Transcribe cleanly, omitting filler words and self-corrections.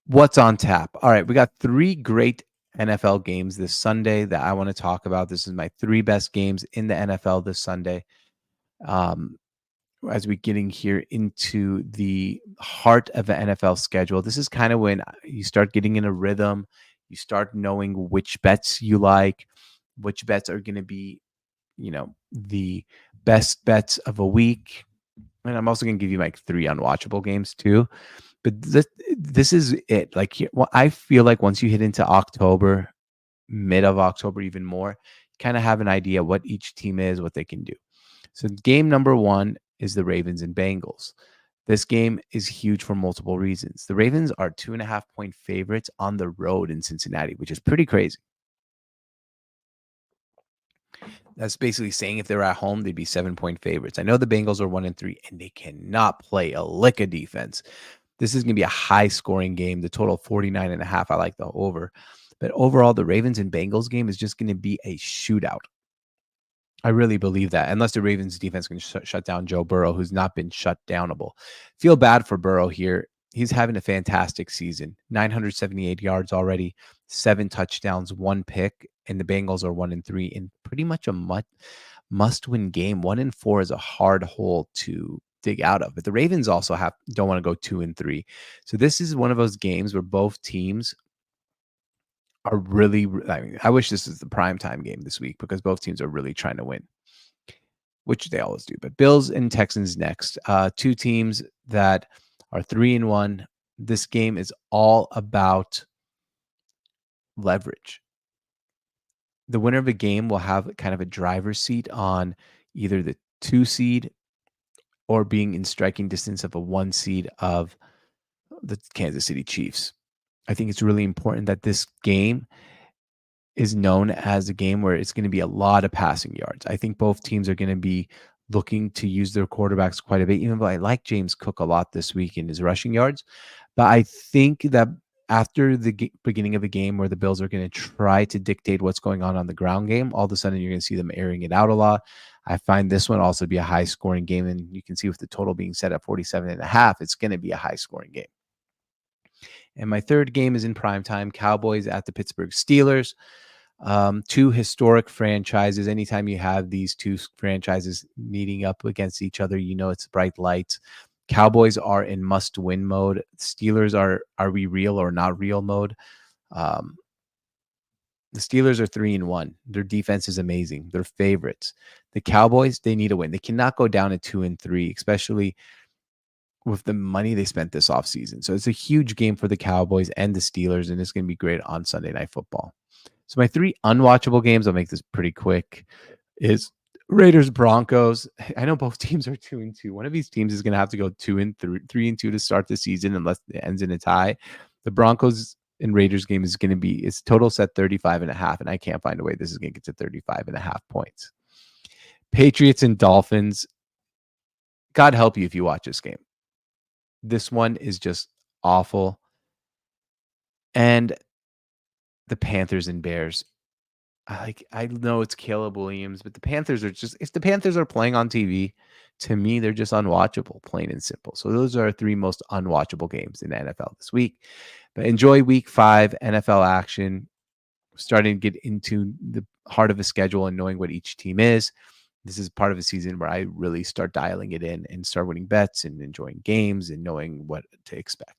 What's on tap? All right, we got three great NFL games this Sunday that I want to talk about. This is my three best games in the NFL this Sunday. Um, as we getting here into the heart of the NFL schedule, this is kind of when you start getting in a rhythm. You start knowing which bets you like, which bets are going to be, the best bets of a week. And I'm also going to give you like three unwatchable games too. But this is it. Like, well, I feel like once you hit into October, mid of October, even more, kind of have an idea what each team is, what they can do. So game number one is the Ravens and Bengals. This game is huge for multiple reasons. The Ravens are 2.5-point favorites on the road in Cincinnati, which is pretty crazy. That's basically saying if they were at home, they'd be 7-point favorites. I know the Bengals are 1-3, and they cannot play a lick of defense. This is going to be a high-scoring game. The total 49.5. I like the over. But overall, the Ravens and Bengals game is just going to be a shootout. I really believe that, unless the Ravens defense can shut down Joe Burrow, who's not been shut downable. Feel bad for Burrow here. He's having a fantastic season. 978 yards already, 7 touchdowns, 1 pick, and the Bengals are 1-3 in pretty much a must-win game. 1-4 is a hard hole to dig out of, but the Ravens also don't want to go 2-3. So this is one of those games where both teams are really, I mean, I wish this is the primetime game this week because both teams are really trying to win, which they always do. But Bills and Texans next. Two teams that are 3-1. This game is all about leverage. The winner of a game will have kind of a driver's seat on either the 2 seed or being in striking distance of a 1 seed of the Kansas City Chiefs. I think it's really important that this game is known as a game where it's going to be a lot of passing yards. I think both teams are going to be looking to use their quarterbacks quite a bit, even though I like James Cook a lot this week in his rushing yards. But I think that after the beginning of a game where the Bills are going to try to dictate what's going on the ground game, all of a sudden you're going to see them airing it out a lot. I find this one also to be a high-scoring game, and you can see with the total being set at 47.5, it's going to be a high-scoring game. And my third game is in primetime, Cowboys at the Pittsburgh Steelers. Two historic franchises. Anytime you have these two franchises meeting up against each other, it's bright lights. Cowboys are in must-win mode. Steelers are we real or not real mode. The Steelers are 3-1. Their defense is amazing. They're favorites. The Cowboys, they need a win. They cannot go down at 2-3, especially with the money they spent this offseason. So it's a huge game for the Cowboys and the Steelers, and it's going to be great on Sunday Night Football. So my three unwatchable games, I'll make this pretty quick, is Raiders Broncos. I know both teams are 2-2. One of these teams is going to have to go 3-2 to start the season unless it ends in a tie. The Broncos and Raiders game is going to be, its total set 35.5, and I can't find a way this is going to get to 35.5 points. Patriots and Dolphins. God help you if you watch this game. This one is just awful. And the Panthers and Bears. I know it's Caleb Williams, but the Panthers are just, if the Panthers are playing on TV, to me, they're just unwatchable, plain and simple. So those are our three most unwatchable games in the NFL this week. But enjoy week 5 NFL action. Starting to get into the heart of a schedule and knowing what each team is. This is part of a season where I really start dialing it in and start winning bets and enjoying games and knowing what to expect.